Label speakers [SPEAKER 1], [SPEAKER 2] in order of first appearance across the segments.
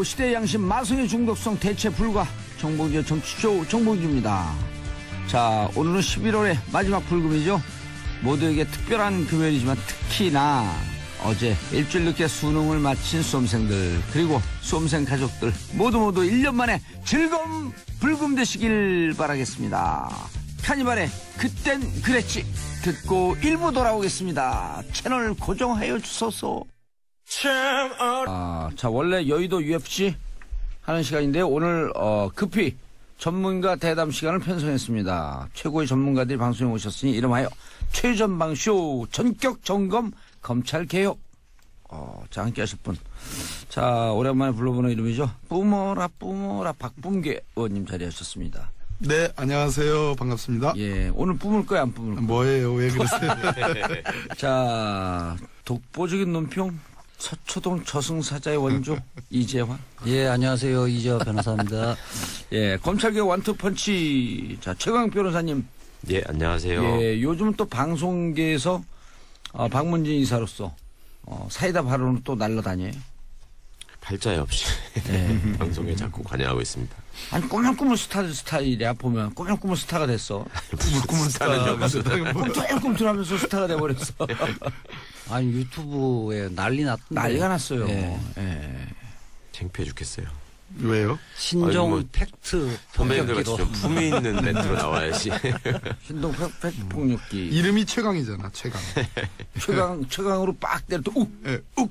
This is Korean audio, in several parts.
[SPEAKER 1] 시대의 양심 마성의 중독성 대체 불가 정봉주의 정치쇼 정봉주입니다. 자, 오늘은 11월의 마지막 불금이죠. 모두에게 특별한 금요일이지만 특히나 어제 일주일 늦게 수능을 마친 수험생들 그리고 수험생 가족들 모두 1년 만에 즐거운 불금 되시길 바라겠습니다. 카니발의 그땐 그랬지 듣고 일부 돌아오겠습니다. 채널 고정하여 주소서. 자, 원래 여의도 UFC 하는 시간인데 오늘 급히 전문가 대담 시간을 편성했습니다. 최고의 전문가들이 방송에 오셨으니 이름하여 최전방쇼 전격 점검 검찰개혁. 자, 함께 하실 분. 자, 오랜만에 불러보는 이름이죠. 뿜어라 박뿜계 의원님 자리하셨습니다.
[SPEAKER 2] 네, 안녕하세요. 반갑습니다.
[SPEAKER 1] 예, 오늘 뿜을 거야, 안 뿜을 거야?
[SPEAKER 2] 뭐예요? 왜 그러세요?
[SPEAKER 1] 자, 독보적인 논평. 서초동 저승사자의 원조 이재환.
[SPEAKER 3] 예, 안녕하세요. 이재환 변호사입니다.
[SPEAKER 1] 예, 검찰개혁 원투펀치. 자, 최강 변호사님.
[SPEAKER 4] 예, 안녕하세요.
[SPEAKER 1] 예, 요즘 또 방송계에서 박문진 이사로서 사이다 발언을 또 날라다녀요.
[SPEAKER 4] 팔자에 없이
[SPEAKER 1] 네.
[SPEAKER 4] 방송에 자꾸 관여하고 있습니다.
[SPEAKER 1] 아니, 꾸물꾸물 스타일이야, 보면. 꾸물꾸물 스타가 됐어.
[SPEAKER 4] 꾸물꾸물 스타는 여기서
[SPEAKER 1] 꿈틀꿈틀하면서 스타가 돼버렸어.
[SPEAKER 3] 아니, 유튜브에
[SPEAKER 1] 난리가 났어요.
[SPEAKER 3] 예.
[SPEAKER 1] 예.
[SPEAKER 4] 창피해 죽겠어요.
[SPEAKER 2] 왜요?
[SPEAKER 3] 신종
[SPEAKER 4] 뭐,
[SPEAKER 3] 팩트
[SPEAKER 4] 선배님들 같이
[SPEAKER 3] 폭력기로.
[SPEAKER 4] 좀 품위 있는 멘트로 나와야지.
[SPEAKER 1] 신동 팩트 폭력기.
[SPEAKER 2] 이름이 최강이잖아, 최강.
[SPEAKER 1] 최강으로 빡 때려 또 욱!
[SPEAKER 2] 예, 욱!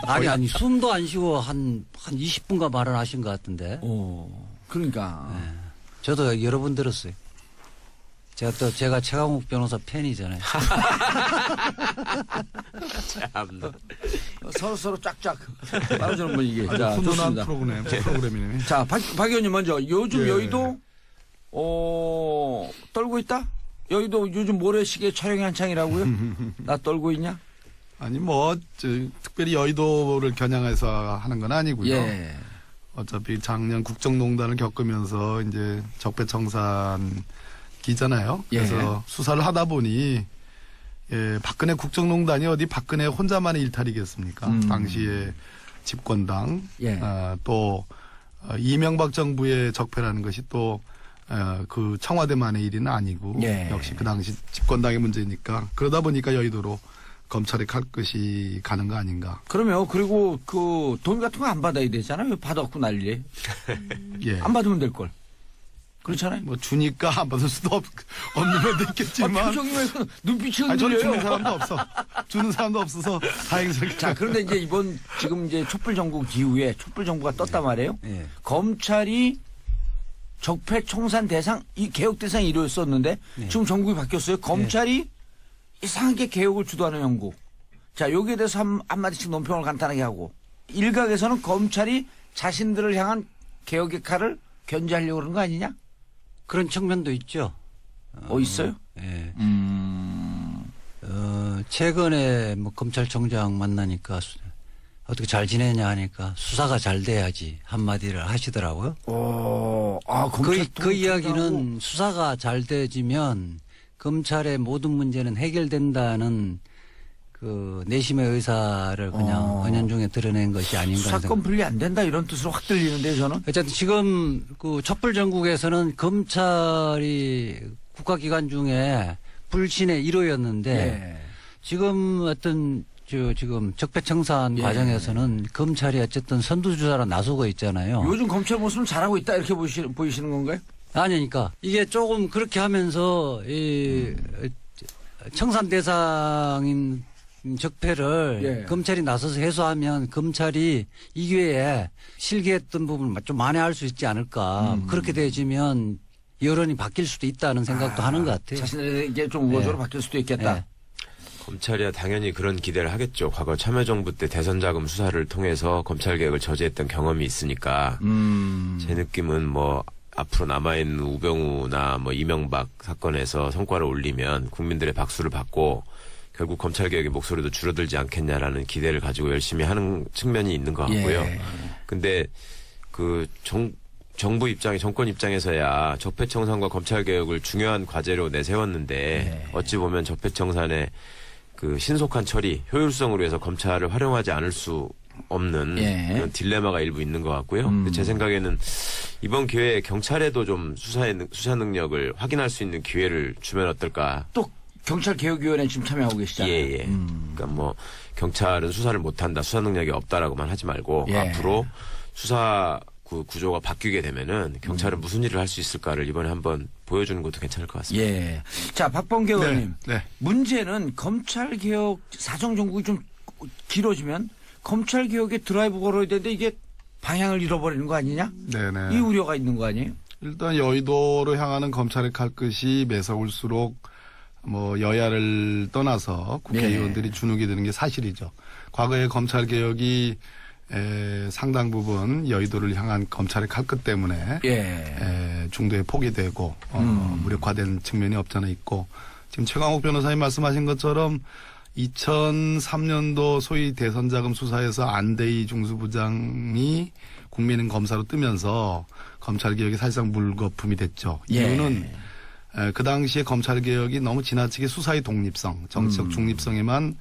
[SPEAKER 3] 아니, 숨도 안 쉬고 한 20분간 발언하신 것 같은데.
[SPEAKER 1] 그러니까.
[SPEAKER 3] 저도 여러 번 들었어요. 제가 최강욱 변호사 팬이잖아요.
[SPEAKER 4] 참나.
[SPEAKER 1] 서로 짝짝 따라주는 분위기. 자,
[SPEAKER 2] 훈훈한
[SPEAKER 1] 좋습니다.
[SPEAKER 2] 프로그램이네.
[SPEAKER 1] 자, 박 의원님 먼저. 요즘
[SPEAKER 2] 예.
[SPEAKER 1] 여의도, 떨고 있다? 여의도 요즘 모래시계 촬영이 한창이라고요? 나 떨고 있냐?
[SPEAKER 2] 아니, 특별히 여의도를 겨냥해서 하는 건 아니고요.
[SPEAKER 1] 예.
[SPEAKER 2] 어차피 작년 국정농단을 겪으면서 이제 적폐청산 기잖아요.
[SPEAKER 1] 예.
[SPEAKER 2] 그래서 수사를 하다 보니, 예, 박근혜 국정농단이 어디 박근혜 혼자만의 일탈이겠습니까? 당시에 집권당,
[SPEAKER 1] 예.
[SPEAKER 2] 또 이명박 정부의 적폐라는 것이 또 그 청와대만의 일은 아니고
[SPEAKER 1] 예.
[SPEAKER 2] 역시 그 당시 집권당의 문제니까 그러다 보니까 여의도로 검찰의 칼끝이 가는 거 아닌가.
[SPEAKER 1] 그러면, 그리고 돈 같은 거 안 받아야 되잖아요. 받아갖고 난리.
[SPEAKER 2] 예.
[SPEAKER 1] 안 받으면 될걸. 그렇잖아요.
[SPEAKER 2] 뭐 주니까 안 받을 수도 없는 면도 있겠지만.
[SPEAKER 1] 표정이 왜 눈빛이
[SPEAKER 2] 아니, 저는 주는
[SPEAKER 1] 흔들려요?
[SPEAKER 2] 사람도 없어. 주는 사람도 없어서 다행스럽게.
[SPEAKER 1] 자, 그런데 이제 지금 이제 촛불 정국 이후에 촛불 정부가 떴단 말이에요.
[SPEAKER 3] 예.
[SPEAKER 1] 검찰이 적폐 청산 대상, 이 개혁 대상이 이루어졌었는데 지금 정국이 바뀌었어요. 검찰이 이상하게 개혁을 주도하는 형국. 자, 여기에 대해서 한마디씩 논평을 간단하게 하고. 일각에서는 검찰이 자신들을 향한 개혁의 칼을 견제하려고 그러는 거 아니냐?
[SPEAKER 3] 그런 측면도 있죠.
[SPEAKER 1] 있어요?
[SPEAKER 3] 예. 최근에 검찰총장 만나니까 어떻게 잘 지내냐 하니까 수사가 잘 돼야지 한마디를 하시더라고요. 그 이야기는 수사가 잘 되지면 검찰의 모든 문제는 해결된다는 그 내심의 의사를 그냥 은연중에 드러낸 것이 아닌가.
[SPEAKER 1] 수사권 분리 안 된다 이런 뜻으로 확 들리는데 저는.
[SPEAKER 3] 어쨌든 지금 그 촛불 전국에서는 검찰이 국가기관 중에 불신의 1호였는데
[SPEAKER 1] 예.
[SPEAKER 3] 지금 지금 적폐청산
[SPEAKER 1] 예.
[SPEAKER 3] 과정에서는 검찰이 어쨌든 선두주자로 나서고 있잖아요.
[SPEAKER 1] 요즘 검찰 모습은 잘하고 있다 이렇게 보이시는 건가요?
[SPEAKER 3] 아니니까 이게 조금 그렇게 하면서 이 청산 대상인 적폐를
[SPEAKER 1] 예.
[SPEAKER 3] 검찰이 나서서 해소하면 검찰이 이 기회에 실기했던 부분을 좀 만회할 수 있지 않을까. 그렇게 되어지면 여론이 바뀔 수도 있다는 생각도 하는 것 같아요.
[SPEAKER 1] 자신에게 좀 우호적으로 바뀔 수도 있겠다.
[SPEAKER 3] 네.
[SPEAKER 4] 검찰이야 당연히 그런 기대를 하겠죠. 과거 참여정부 때 대선자금 수사를 통해서 검찰개혁을 저지했던 경험이 있으니까 제 느낌은 뭐 앞으로 남아있는 우병우나 뭐 이명박 사건에서 성과를 올리면 국민들의 박수를 받고 결국 검찰개혁의 목소리도 줄어들지 않겠냐라는 기대를 가지고 열심히 하는 측면이 있는 것 같고요.
[SPEAKER 1] 예.
[SPEAKER 4] 근데 그 정부 입장에 정권 입장에서야 적폐청산과 검찰개혁을 중요한 과제로 내세웠는데
[SPEAKER 1] 예.
[SPEAKER 4] 어찌 보면 적폐청산의 그 신속한 처리, 효율성으로 해서 검찰을 활용하지 않을 수 없는
[SPEAKER 1] 예.
[SPEAKER 4] 그런 딜레마가 일부 있는 것 같고요. 근데 제 생각에는 이번 기회에 경찰에도 좀 수사 능력을 확인할 수 있는 기회를 주면 어떨까.
[SPEAKER 1] 또 경찰개혁위원회 지금 참여하고 계시잖아요.
[SPEAKER 4] 예. 그러니까 뭐 경찰은 수사를 못한다, 수사 능력이 없다라고만 하지 말고
[SPEAKER 1] 예.
[SPEAKER 4] 앞으로 수사 구조가 바뀌게 되면은 경찰은 무슨 일을 할 수 있을까를 이번에 한번 보여주는 것도 괜찮을 것 같습니다.
[SPEAKER 1] 예. 자, 박범계 의원님.
[SPEAKER 2] 네.
[SPEAKER 1] 문제는 검찰개혁 사정정국이 좀 길어지면 검찰개혁에 드라이브 걸어야 되는데 이게 방향을 잃어버리는 거 아니냐?
[SPEAKER 2] 네네.
[SPEAKER 1] 이 우려가 있는 거 아니에요?
[SPEAKER 2] 일단 여의도로 향하는 검찰의 칼끝이 매서울수록 뭐 여야를 떠나서 국회의원들이 주눅이 드는 게 사실이죠. 과거에 검찰개혁이 상당 부분 여의도를 향한 검찰의 칼끝 때문에 중도에 포기되고 무력화된 측면이 없잖아 있고 지금 최강욱 변호사님 말씀하신 것처럼 2003년도 소위 대선자금 수사에서 안대희 중수부장이 국민은 검사로 뜨면서 검찰개혁이 사실상 물거품이 됐죠. 이유는 그 당시에 검찰개혁이 너무 지나치게 수사의 독립성, 정치적 중립성에만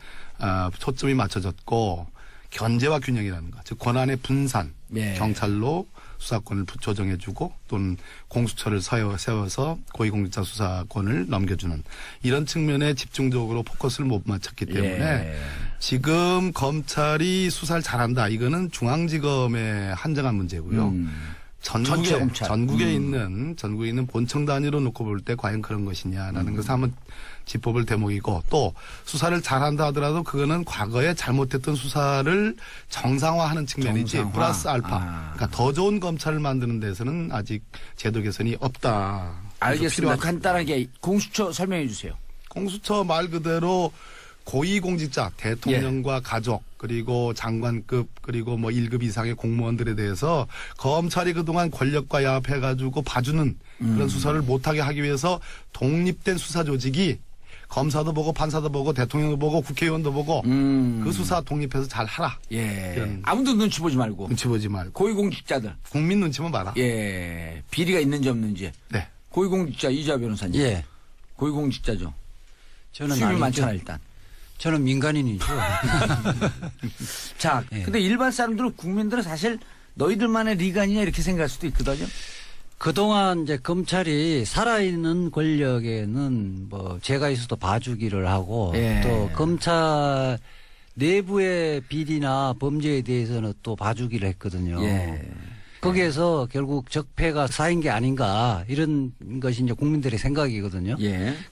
[SPEAKER 2] 초점이 맞춰졌고 견제와 균형이라는 것, 즉 권한의 분산, 경찰로 수사권을 조정해주고 또는 공수처를 세워서 고위공직자 수사권을 넘겨주는 이런 측면에 집중적으로 포커스를 못 맞췄기 때문에 지금 검찰이 수사를 잘한다. 이거는 중앙지검에 한정한 문제고요. 전국에 있는 본청 단위로 놓고 볼 때 과연 그런 것이냐라는 것을 한번 짚어볼 대목이고 또 수사를 잘한다 하더라도 그거는 과거에 잘못했던 수사를 정상화하는 측면이지 플러스 알파. 그러니까 더 좋은 검찰을 만드는 데서는 아직 제도 개선이 없다.
[SPEAKER 1] 알겠습니다. 간단하게 공수처 설명해 주세요.
[SPEAKER 2] 공수처 말 그대로 고위공직자, 대통령과 가족, 그리고 장관급, 그리고 뭐 1급 이상의 공무원들에 대해서 검찰이 그동안 권력과 야합해가지고 봐주는 그런 수사를 못하게 하기 위해서 독립된 수사 조직이 검사도 보고 판사도 보고 대통령도 보고 국회의원도 보고 그 수사 독립해서 잘 하라.
[SPEAKER 1] 아무도 눈치 보지 말고.
[SPEAKER 2] 눈치 보지 말고.
[SPEAKER 1] 고위공직자들.
[SPEAKER 2] 국민 눈치만 봐라.
[SPEAKER 1] 비리가 있는지 없는지.
[SPEAKER 2] 네.
[SPEAKER 1] 고위공직자 이자 변호사님. 고위공직자죠.
[SPEAKER 3] 저는
[SPEAKER 1] 수입이 많잖아 일단.
[SPEAKER 3] 저는 민간인이죠.
[SPEAKER 1] 자, 근데 일반 사람들은 국민들은 사실 너희들만의 리가 아니냐 이렇게 생각할 수도 있거든요.
[SPEAKER 3] 그동안 이제 검찰이 살아있는 권력에는 뭐 제가 있어도 봐주기를 하고 또 검찰 내부의 비리나 범죄에 대해서는 또 봐주기를 했거든요. 거기에서 결국 적폐가 쌓인 게 아닌가 이런 것이 이제 국민들의 생각이거든요.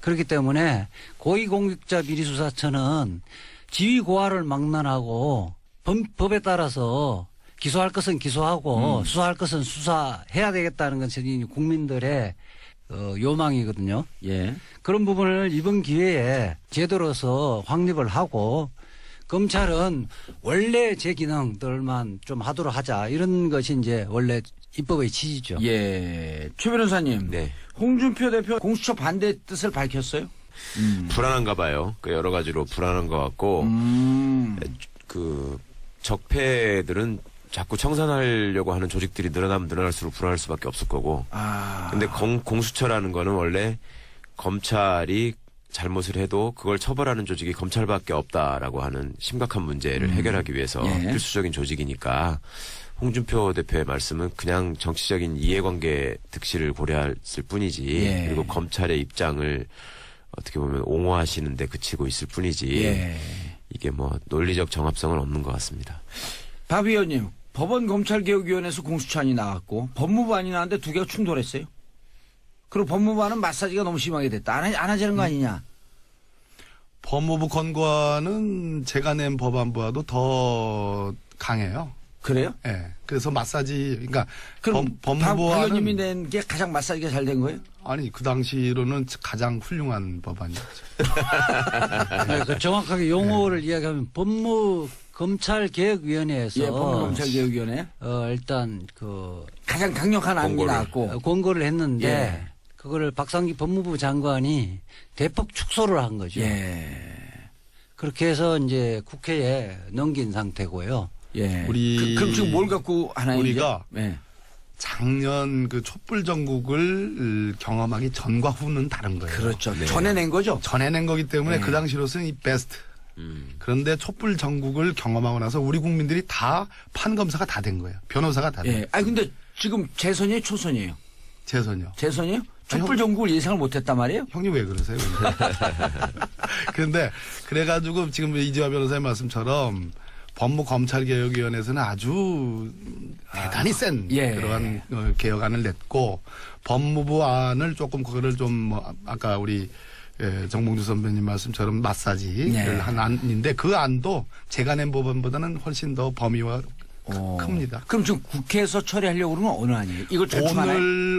[SPEAKER 3] 그렇기 때문에 고위공직자 비리수사처는 지위 고하를 망라하고 법에 따라서 기소할 것은 기소하고 수사할 것은 수사해야 되겠다는 것이 국민들의 요망이거든요. 그런 부분을 이번 기회에 제도로서 확립을 하고 검찰은 원래 제 기능들만 좀 하도록 하자. 이런 것이 이제 원래 입법의 취지죠.
[SPEAKER 1] 최 변호사님. 홍준표 대표 공수처 반대 뜻을 밝혔어요?
[SPEAKER 4] 불안한가 봐요. 그 여러 가지로 불안한 것 같고, 그 적폐들은 자꾸 청산하려고 하는 조직들이 늘어나면 늘어날수록 불안할 수밖에 없을 거고. 근데 공수처라는 거는 원래 검찰이 잘못을 해도 그걸 처벌하는 조직이 검찰밖에 없다라고 하는 심각한 문제를 해결하기 위해서 필수적인 조직이니까 홍준표 대표의 말씀은 그냥 정치적인 이해관계 득실을 고려했을 뿐이지 그리고 검찰의 입장을 어떻게 보면 옹호하시는 데 그치고 있을 뿐이지 이게 뭐 논리적 정합성은 없는 것 같습니다.
[SPEAKER 1] 박 의원님, 법원검찰개혁위원회에서 공수처안이 나왔고 법무부안이 나왔는데 두 개가 충돌했어요. 그리고 법무부안은 마사지가 너무 심하게 됐다. 안 하자는 거 아니냐?
[SPEAKER 2] 법무부 권고안은 제가 낸 법안부와도 더 강해요.
[SPEAKER 1] 그래요?
[SPEAKER 2] 그래서 마사지, 그러니까
[SPEAKER 1] 그럼 박 의원님이 낸 게 가장 마사지가 잘 된 거예요?
[SPEAKER 2] 아니, 그 당시로는 가장 훌륭한 법안이었죠.
[SPEAKER 3] 그 정확하게 용어를 이야기하면 법무검찰개혁위원회에서
[SPEAKER 1] 법무검찰개혁위원회
[SPEAKER 3] 일단 그
[SPEAKER 1] 가장 강력한 안이 나왔고
[SPEAKER 3] 권고를 했는데 그거를 박상기 법무부 장관이 대폭 축소를 한 거죠. 그렇게 해서 이제 국회에 넘긴 상태고요.
[SPEAKER 1] 그럼 지금 뭘 갖고 하나요?
[SPEAKER 2] 우리가 작년 그 촛불 전국을 경험하기 전과 후는 다른 거예요.
[SPEAKER 1] 그렇죠. 전에 낸 거죠?
[SPEAKER 2] 전에 낸 거기 때문에 그 당시로서는 이 베스트 그런데 촛불 전국을 경험하고 나서 우리 국민들이 다 판검사가 다 된 거예요. 변호사가 다 된 거예요.
[SPEAKER 1] 아니 근데 지금 재선이에요, 초선이에요?
[SPEAKER 2] 재선이요.
[SPEAKER 1] 재선이요? 촛불 전국을 예상을 못했단 말이에요?
[SPEAKER 2] 형님 왜 그러세요? 그런데 그래가지고 지금 이재화 변호사의 말씀처럼 법무검찰개혁위원회에서는 아주 대단히 센 그러한 개혁안을 냈고 법무부 안을 조금 그거를 좀 아까 우리 정봉주 선배님 말씀처럼 마사지를 한 안인데 그 안도 제가 낸 법안보다는 훨씬 더 범위와 큽니다.
[SPEAKER 1] 그럼 지금 국회에서 처리하려고 그러면 어느 안이에요? 이걸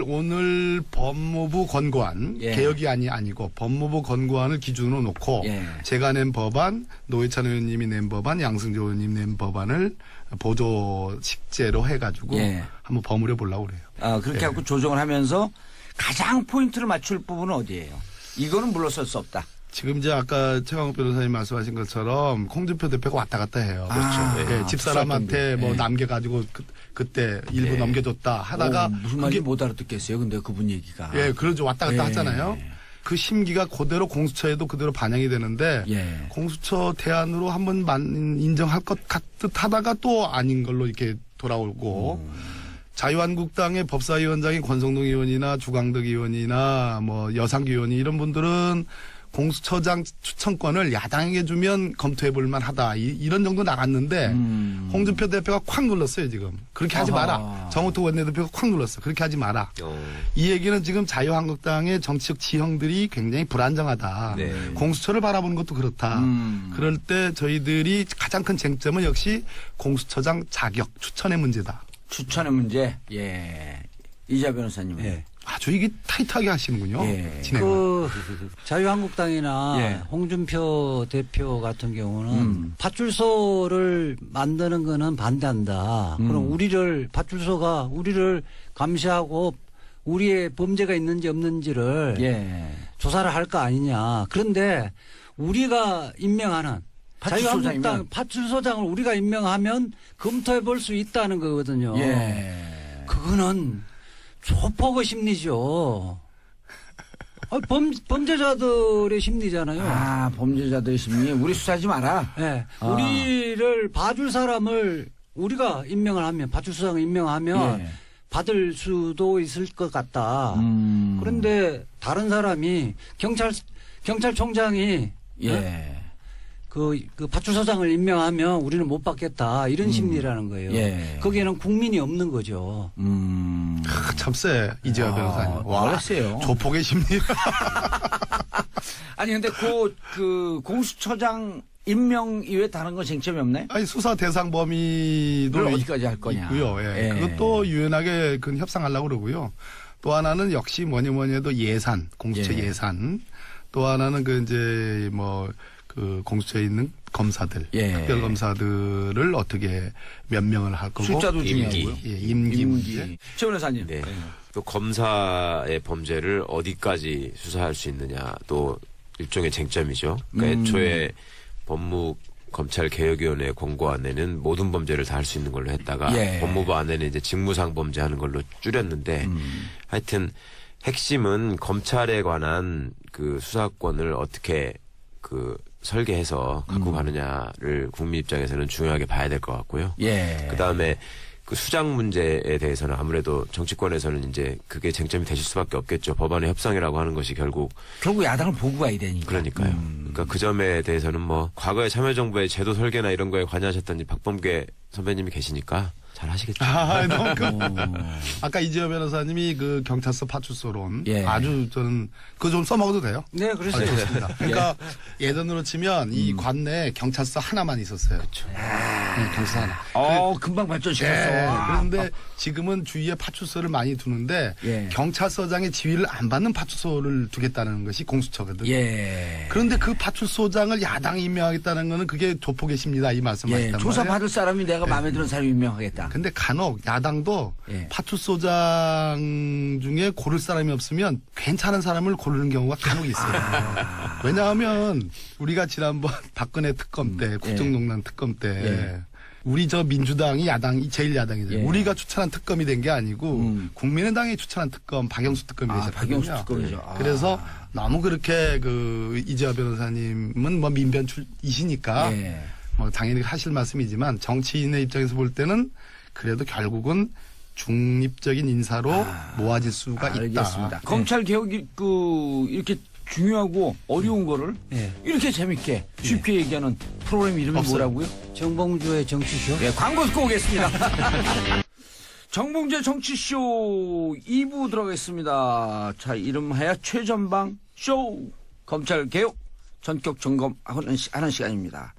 [SPEAKER 2] 오늘 법무부 권고안 개혁이안이 아니고 법무부 권고안을 기준으로 놓고 제가 낸 법안, 노회찬 의원님이 낸 법안, 양승조 의원님 낸 법안을 보조식재로 해가지고 한번 버무려 보려고 그래요.
[SPEAKER 1] 그렇게 하고 조정을 하면서 가장 포인트를 맞출 부분은 어디예요? 이거는 물러설 수 없다.
[SPEAKER 2] 지금 이제 아까 최강욱 변호사님 말씀하신 것처럼 홍준표 대표가 왔다 갔다 해요. 그렇죠. 집사람한테 뭐 남겨가지고 그때 일부 넘겨줬다 하다가
[SPEAKER 1] 무슨 말인지 못 알아듣겠어요. 근데 그분 얘기가.
[SPEAKER 2] 그러죠. 왔다 갔다 하잖아요. 그 심기가 그대로 공수처에도 그대로 반영이 되는데 공수처 대안으로 한번 인정할 것 같듯 하다가 또 아닌 걸로 이렇게 돌아오고 자유한국당의 법사위원장인 권성동 의원이나 주광덕 의원이나 뭐 여상규 의원이 이런 분들은 공수처장 추천권을 야당에게 주면 검토해 볼 만하다. 이런 정도 나갔는데 홍준표 대표가 콱 눌렀어요 지금. 그렇게 하지 마라. 정우택 원내대표가 콱 눌렀어. 그렇게 하지 마라. 이 얘기는 지금 자유한국당의 정치적 지형들이 굉장히 불안정하다. 공수처를 바라보는 것도 그렇다. 그럴 때 저희들이 가장 큰 쟁점은 역시 공수처장 자격 추천의 문제다.
[SPEAKER 1] 추천의 문제. 이재화 변호사님.
[SPEAKER 2] 아주 이게 타이트하게 하시는군요.
[SPEAKER 3] 그 자유한국당이나 홍준표 대표 같은 경우는 파출소를 만드는 거는 반대한다. 그럼 파출소가 우리를 감시하고 우리의 범죄가 있는지 없는지를 조사를 할 거 아니냐. 그런데 우리가 임명하는 자유한국당 파출소장을 우리가 임명하면 검토해 볼 수 있다는 거거든요. 그거는 조폭의 심리죠. 범죄자들의 심리잖아요.
[SPEAKER 1] 범죄자들의 심리. 우리 수사하지 마라.
[SPEAKER 3] 우리를 봐줄 사람을 우리가 임명을 하면, 파출소장을 임명하면 받을 수도 있을 것 같다. 그런데 다른 사람이 경찰청장이 그 파출소장을 임명하면 우리는 못 받겠다. 이런 심리라는 거예요. 거기에는 국민이 없는 거죠.
[SPEAKER 2] 참 쎄. 이재화 변호사님.
[SPEAKER 1] 와, 세요.
[SPEAKER 2] 조폭의 심리.
[SPEAKER 1] 아니 근데 그 공수처장 임명 이외에 다른 건 쟁점이 없나요?
[SPEAKER 2] 아니 수사 대상 범위도
[SPEAKER 1] 어디까지 할 거냐.
[SPEAKER 2] 있고요. 그것도 유연하게 협상하려고 그러고요. 또 하나는 역시 뭐니 해도 예산, 공수처 예산. 또 하나는 그 공수처에 있는 검사들, 특별 검사들을 어떻게 몇 명을 할 거고
[SPEAKER 1] 숫자도 중요하고요.
[SPEAKER 2] 임기 문제.
[SPEAKER 1] 최 변호사님.
[SPEAKER 4] 또 검사의 범죄를 어디까지 수사할 수 있느냐 또 일종의 쟁점이죠. 그러니까 애초에 법무검찰개혁위원회 권고안에는 모든 범죄를 다 할 수 있는 걸로 했다가 법무부 안에는 이제 직무상 범죄하는 걸로 줄였는데 하여튼 핵심은 검찰에 관한 그 수사권을 어떻게 설계해서 갖고 가느냐를 국민 입장에서는 중요하게 봐야 될 것 같고요. 그 다음에 그 수장 문제에 대해서는 아무래도 정치권에서는 이제 그게 쟁점이 되실 수밖에 없겠죠. 법안의 협상이라고 하는 것이 결국
[SPEAKER 1] 야당을 보고 가야 되니까.
[SPEAKER 4] 그러니까요. 그러니까 그 점에 대해서는 과거에 참여정부의 제도 설계나 이런 거에 관여하셨던 박범계 선배님이 계시니까 잘 하시겠죠.
[SPEAKER 2] 아까 이재화 변호사님이 그 경찰서 파출소론 아주 저는 그거 좀 써먹어도 돼요?
[SPEAKER 3] 네, 그러세요.
[SPEAKER 2] 좋습니다. 그러니까 예전으로 치면 이 관내에 경찰서 하나만 있었어요.
[SPEAKER 1] 그렇죠.
[SPEAKER 2] 경찰서 하나.
[SPEAKER 1] 금방 발전시켰어.
[SPEAKER 2] 그런데 지금은 주위에 파출소를 많이 두는데 경찰서장의 지휘를 안 받는 파출소를 두겠다는 것이 공수처거든. 그런데 그 파출소장을 야당이 임명하겠다는 거는 그게 조폭의 심리다 이 말씀하셨단 말이에요.
[SPEAKER 1] 조사받을 사람이 내가 마음에 드는 사람이 임명하겠다.
[SPEAKER 2] 근데 간혹 야당도 파출소장 중에 고를 사람이 없으면 괜찮은 사람을 고르는 경우가 간혹 있어요. 왜냐하면 우리가 지난번 박근혜 특검 때 국정농단 특검 때 우리 저 민주당이 제일 야당이죠. 우리가 추천한 특검이 된 게 아니고 국민의당이 추천한 특검 박영수 특검이 되셨거든요.
[SPEAKER 1] 박영수 특검이죠.
[SPEAKER 2] 그래서 너무 그렇게 이재화 변호사님은 뭐 민변 출이시니까
[SPEAKER 1] 예.
[SPEAKER 2] 뭐 당연히 하실 말씀이지만 정치인의 입장에서 볼 때는 그래도 결국은 중립적인 인사로 모아질 수가
[SPEAKER 1] 알겠습니다.
[SPEAKER 2] 있다.
[SPEAKER 1] 검찰 개혁이 이렇게 중요하고 어려운 거를 이렇게 재밌게 쉽게 얘기하는 프로그램 이름이
[SPEAKER 2] 없어요.
[SPEAKER 1] 뭐라고요?
[SPEAKER 3] 정봉주의 정치쇼.
[SPEAKER 1] 예, 광고 듣고 오겠습니다. 정봉주의 정치쇼 2부 들어가겠습니다. 자, 이름하여 최전방 쇼. 검찰 개혁 전격 점검하는 시간입니다.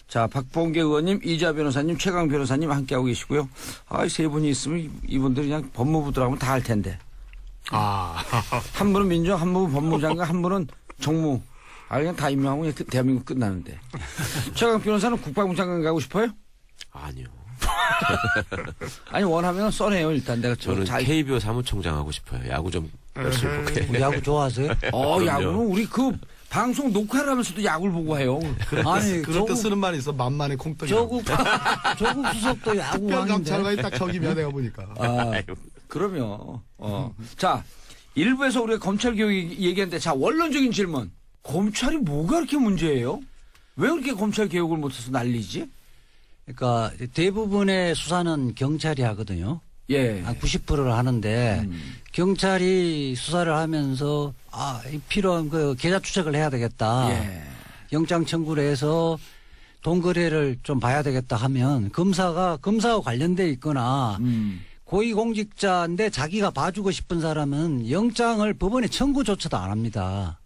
[SPEAKER 1] 자, 박봉계 의원님, 이재화 변호사님, 최강 변호사님 함께하고 계시고요. 세 분이 있으면 이분들이 그냥 법무부 들어가면 다 할 텐데. 한 분은 민정, 한 분은 법무장관, 한 분은 정무. 그냥 다 임명하고 그냥 대한민국 끝나는데. 최강 변호사는 국방부 장관 가고 싶어요?
[SPEAKER 4] 아니요.
[SPEAKER 1] 아니, 원하면 써내요, 일단. 내가
[SPEAKER 4] 저는 KBO 사무총장 하고 싶어요. 야구 좀 열심히 볼게요.
[SPEAKER 3] 야구 좋아하세요?
[SPEAKER 1] 야구는 우리 방송 녹화를 하면서도 야구를 보고 해요.
[SPEAKER 3] 아니,
[SPEAKER 2] 그럴 때 쓰는 말이 있어. 만만의 콩떡이.
[SPEAKER 3] 조국 수석도 야구 왕인데.
[SPEAKER 2] 특별감찰관이 딱 저기면 내가 보니까.
[SPEAKER 1] 그러면. 자, 1부에서 우리가 검찰 개혁 얘기했는데, 자, 원론적인 질문. 검찰이 뭐가 그렇게 문제예요? 왜 그렇게 검찰 개혁을 못해서 난리지?
[SPEAKER 3] 그러니까 대부분의 수사는 경찰이 하거든요.
[SPEAKER 1] 예.
[SPEAKER 3] 한 90%를 하는데 경찰이 수사를 하면서 필요한 계좌 추적을 해야 되겠다.
[SPEAKER 1] 예.
[SPEAKER 3] 영장 청구를 해서 돈 거래를 좀 봐야 되겠다 하면 검사와 관련돼 있거나 고위공직자인데 자기가 봐주고 싶은 사람은 영장을 법원에 청구조차도 안 합니다.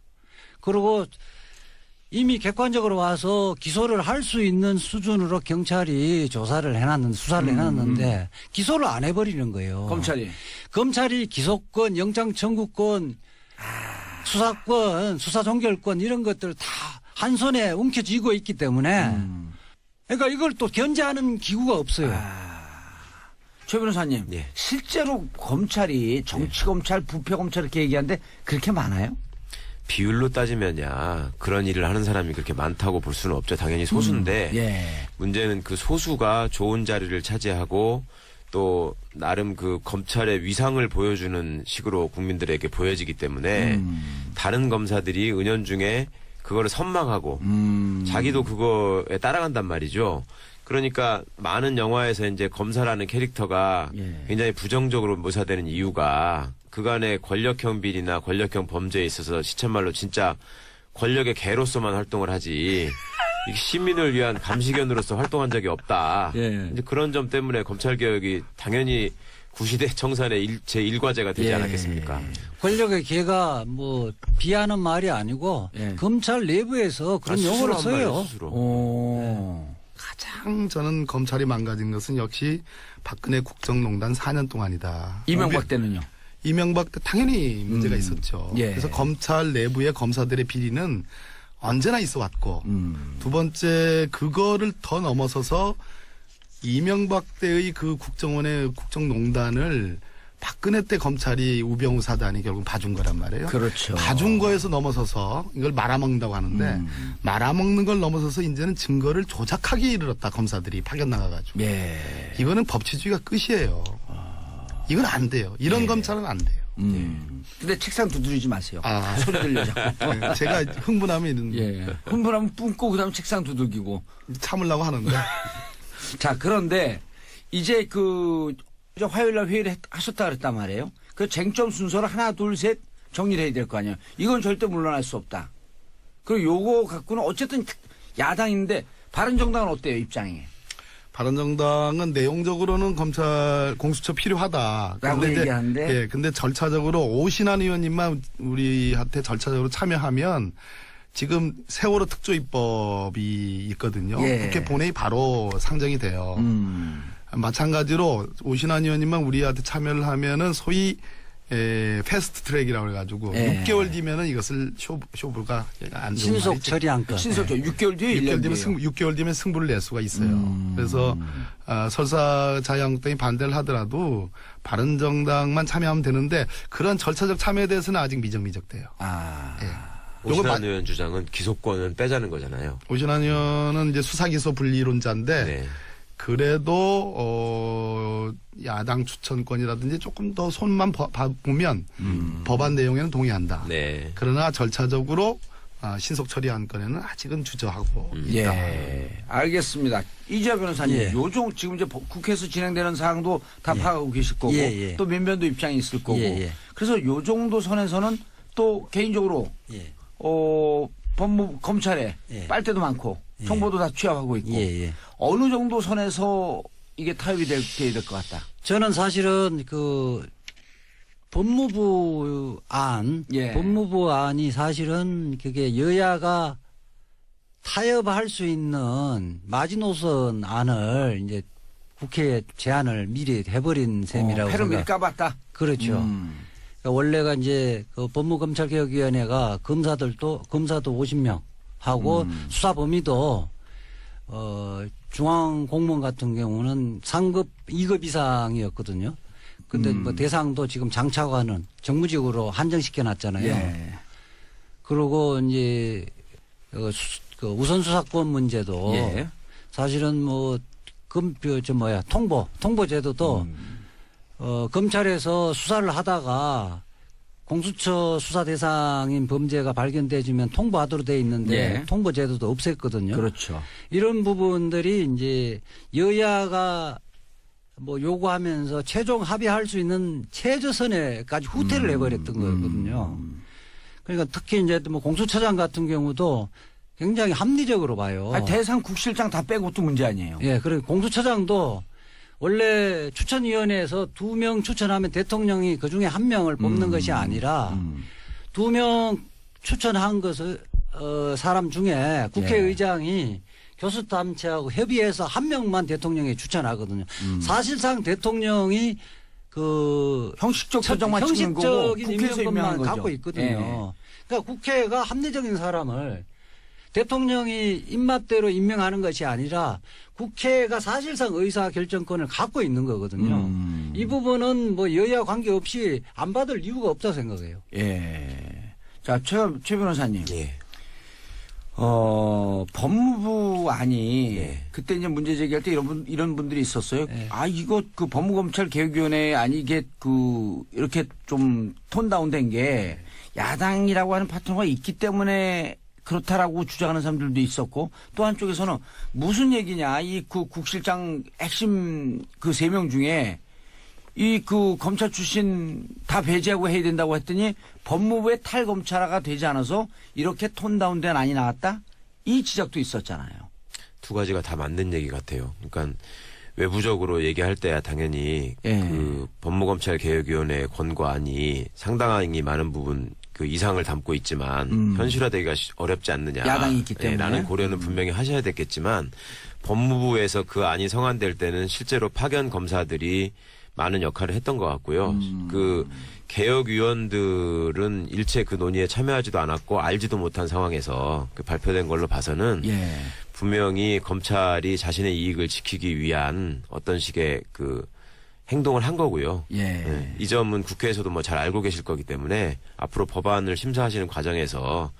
[SPEAKER 3] 그리고 이미 객관적으로 와서 기소를 할 수 있는 수준으로 경찰이 수사를 해놨는데 기소를 안 해버리는 거예요. 검찰이 기소권, 영장 청구권, 수사권, 수사 종결권 이런 것들 다 한 손에 움켜쥐고 있기 때문에 그러니까 이걸 또 견제하는 기구가 없어요.
[SPEAKER 1] 최 변호사님,
[SPEAKER 4] 예.
[SPEAKER 1] 실제로 검찰이 정치검찰, 부패검찰 이렇게 얘기하는데 그렇게 많아요?
[SPEAKER 4] 비율로 따지면야 그런 일을 하는 사람이 그렇게 많다고 볼 수는 없죠. 당연히 소수인데
[SPEAKER 1] 예.
[SPEAKER 4] 문제는 그 소수가 좋은 자리를 차지하고 또 나름 그 검찰의 위상을 보여주는 식으로 국민들에게 보여지기 때문에 다른 검사들이 은연중에 그거를 선망하고 자기도 그거에 따라간단 말이죠. 그러니까 많은 영화에서 이제 검사라는 캐릭터가 굉장히 부정적으로 묘사되는 이유가 그간의 권력형 비리나 권력형 범죄에 있어서 시쳇말로 진짜 권력의 개로서만 활동을 하지 시민을 위한 감시견으로서 활동한 적이 없다. 이제 그런 점 때문에 검찰개혁이 당연히 구시대 청산의 제1과제가 되지 않았겠습니까?
[SPEAKER 3] 권력의 개가 비하는 말이 아니고 검찰 내부에서 그런 용어를 써요.
[SPEAKER 2] 가장 저는 검찰이 망가진 것은 역시 박근혜 국정농단 4년 동안이다.
[SPEAKER 1] 이명박 때는요?
[SPEAKER 2] 이명박 때 당연히 문제가 있었죠. 그래서 검찰 내부의 검사들의 비리는 언제나 있어 왔고 두 번째 그거를 더 넘어서서 이명박 때의 그 국정원의 국정농단을 박근혜 때 검찰이 우병우 사단이 결국 봐준 거란 말이에요.
[SPEAKER 1] 그렇죠.
[SPEAKER 2] 봐준 거에서 넘어서서 이걸 말아먹는다고 하는데 말아먹는 걸 넘어서서 이제는 증거를 조작하기 이르렀다. 검사들이 파견 나가가지고. 이거는 법치주의가 끝이에요. 이건 안 돼요. 이런 검찰은 안 돼요.
[SPEAKER 1] 근데 책상 두드리지 마세요. 소리 들려 자꾸.
[SPEAKER 2] 제가 흥분하면
[SPEAKER 1] 흥분하면 뿜고 그다음에 책상 두들기고
[SPEAKER 2] 참으려고 하는데.
[SPEAKER 1] 자, 그런데 이제 화요일 날 회의를 하셨다 그랬단 말이에요. 그 쟁점 순서를 하나, 둘, 셋 정리를 해야 될 거 아니에요. 이건 절대 물러날 수 없다. 그리고 요거 갖고는 어쨌든 야당인데 바른정당은 어때요, 입장이?
[SPEAKER 2] 바른정당은 내용적으로는 검찰 공수처 필요하다.
[SPEAKER 1] 라고 얘기하는데.
[SPEAKER 2] 근데 절차적으로 오신환 의원님만 우리한테 절차적으로 참여하면 지금 세월호 특조위법이 있거든요. 국회 본회의 바로 상정이 돼요. 마찬가지로 오신환 의원님만 우리한테 참여를 하면은 소위 패스트 트랙이라고 해가지고 6개월 뒤면은 이것을 쇼부가 안 좋은
[SPEAKER 3] 신속 처리안건.
[SPEAKER 1] 신속 처리 6개월 뒤에
[SPEAKER 2] 6개월 뒤면 승부를 낼 수가 있어요. 그래서 설사 자유한국당이 반대를 하더라도 바른정당만 참여하면 되는데 그런 절차적 참여에 대해서는 아직 미적미적돼요.
[SPEAKER 4] 오신환 의원 주장은 기소권은 빼자는 거잖아요.
[SPEAKER 2] 오신환 의원은 이제 수사기소 분리론자인데 그래도 야당 추천권이라든지 조금 더 손만 봐보면 법안 내용에는 동의한다.
[SPEAKER 4] 네.
[SPEAKER 2] 그러나 절차적으로 신속 처리한 건에는 아직은 주저하고 있다.
[SPEAKER 1] 예, 알겠습니다. 이지아 변호사님,
[SPEAKER 3] 예.
[SPEAKER 1] 요종 지금 이제 국회에서 진행되는 사항도 다
[SPEAKER 3] 예.
[SPEAKER 1] 파악하고 계실 거고,
[SPEAKER 3] 예, 예.
[SPEAKER 1] 또 면면도 입장이 있을 거고,
[SPEAKER 3] 예, 예.
[SPEAKER 1] 그래서 요 정도 선에서는 또 개인적으로
[SPEAKER 3] 예.
[SPEAKER 1] 법무 검찰에
[SPEAKER 3] 예.
[SPEAKER 1] 빨대도 많고
[SPEAKER 3] 예.
[SPEAKER 1] 정보도 다 취합하고 있고,
[SPEAKER 3] 예, 예.
[SPEAKER 1] 어느 정도 선에서 이게 타협이 돼야 될 것 같다.
[SPEAKER 3] 저는 사실은
[SPEAKER 1] 예.
[SPEAKER 3] 법무부 안이 사실은 그게 여야가 타협할 수 있는 마지노선 안을 이제 국회에 제안을 미리 해버린 셈이라고
[SPEAKER 1] 패를 미리
[SPEAKER 3] 생각.
[SPEAKER 1] 까봤다.
[SPEAKER 3] 그렇죠. 그러니까 원래가 이제 그 법무검찰개혁위원회가 검사도 50명 하고 수사 범위도 중앙 공무원 같은 경우는 상급 2급 이상이었거든요. 근데 뭐 대상도 지금 장차관은 정무직으로 한정시켜 놨잖아요.
[SPEAKER 1] 예.
[SPEAKER 3] 그리고 이제 그 우선 수사권 문제도
[SPEAKER 1] 예.
[SPEAKER 3] 사실은 뭐 통보 제도도 검찰에서 수사를 하다가 공수처 수사 대상인 범죄가 발견되지면 통보하도록 돼 있는데
[SPEAKER 1] 예.
[SPEAKER 3] 통보 제도도 없앴거든요.
[SPEAKER 1] 그렇죠.
[SPEAKER 3] 이런 부분들이 이제 여야가 뭐 요구하면서 최종 합의할 수 있는 최저선에까지 후퇴를 해버렸던 거거든요. 그러니까 특히 이제 뭐 공수처장 같은 경우도 굉장히 합리적으로 봐요.
[SPEAKER 1] 대상 국실장 다 빼고 또 문제 아니에요.
[SPEAKER 3] 예, 그리고 공수처장도 원래 추천위원회에서 2명 추천하면 대통령이 그 중에 1명을 뽑는 것이 아니라 2명 추천한 것을 사람 중에 국회의장이 교수단체하고 협의해서 1명만 대통령이 추천하거든요. 사실상 대통령이
[SPEAKER 1] 형식적 결정만 찍는 거고
[SPEAKER 3] 형식적인
[SPEAKER 1] 국회에서 임명한
[SPEAKER 3] 임명권만
[SPEAKER 1] 거죠.
[SPEAKER 3] 갖고 있거든요.
[SPEAKER 1] 예.
[SPEAKER 3] 그러니까 국회가 합리적인 사람을 대통령이 입맛대로 임명하는 것이 아니라 국회가 사실상 의사결정권을 갖고 있는 거거든요. 이 부분은 뭐 여야 관계없이 안 받을 이유가 없다고 생각해요.
[SPEAKER 1] 예. 자, 최 변호사님.
[SPEAKER 4] 예.
[SPEAKER 1] 법무부 안이
[SPEAKER 4] 예.
[SPEAKER 1] 그때 이제 문제 제기할 때 이런 분들이 있었어요.
[SPEAKER 3] 예.
[SPEAKER 1] 이거 법무검찰개혁위원회 아니 이게 이렇게 좀 톤 다운된 게 야당이라고 하는 파트너가 있기 때문에 그렇다라고 주장하는 사람들도 있었고 또 한쪽에서는 무슨 얘기냐 국실장 핵심 3명 중에 검찰 출신 다 배제하고 해야 된다고 했더니 법무부의 탈검찰화가 되지 않아서 이렇게 톤 다운된 안이 나왔다? 이 지적도 있었잖아요.
[SPEAKER 4] 두 가지가 다 맞는 얘기 같아요. 그러니까 외부적으로 얘기할 때야 당연히
[SPEAKER 1] 예.
[SPEAKER 4] 법무검찰개혁위원회 권고안이 상당히 많은 부분 이상을 담고 있지만 현실화되기가 어렵지 않느냐.
[SPEAKER 1] 야당이 있기 때문에.
[SPEAKER 4] 라는 고려는 분명히 하셔야 됐겠지만 법무부에서 그 안이 성안될 때는 실제로 파견 검사들이 많은 역할을 했던 것 같고요. 개혁위원들은 일체 그 논의에 참여하지도 않았고 알지도 못한 상황에서 발표된 걸로 봐서는
[SPEAKER 1] 예.
[SPEAKER 4] 분명히 검찰이 자신의 이익을 지키기 위한 어떤 식의 행동을 한 거고요.
[SPEAKER 1] 예.
[SPEAKER 4] 네, 이 점은 국회에서도 뭐 잘 알고 계실 거기 때문에 앞으로 법안을 심사하시는 과정에서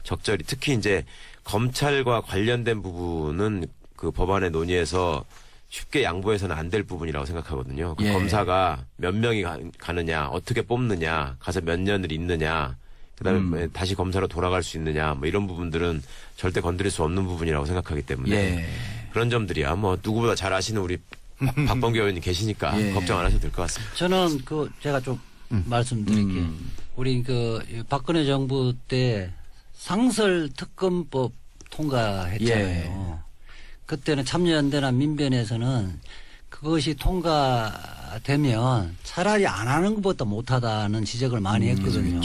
[SPEAKER 4] 적절히 특히 이제 검찰과 관련된 부분은 그 법안의 논의에서 쉽게 양보해서는 안 될 부분이라고 생각하거든요.
[SPEAKER 1] 예.
[SPEAKER 4] 검사가 몇 명이 가느냐, 어떻게 뽑느냐, 가서 몇 년을 있느냐, 그다음에 다시 검사로 돌아갈 수 있느냐, 뭐 이런 부분들은 절대 건드릴 수 없는 부분이라고 생각하기 때문에
[SPEAKER 1] 예.
[SPEAKER 4] 그런 점들이야 뭐 누구보다 잘 아시는 우리 박범계 의원님 계시니까
[SPEAKER 1] 예.
[SPEAKER 4] 걱정 안 하셔도 될 것 같습니다.
[SPEAKER 3] 저는 제가 좀 말씀드릴게요. 우리 박근혜 정부 때 상설특검법 통과했잖아요.
[SPEAKER 1] 예.
[SPEAKER 3] 그때는 참여연대나 민변에서는 그것이 통과되면 차라리 안 하는 것보다 못하다는 지적을 많이 했거든요.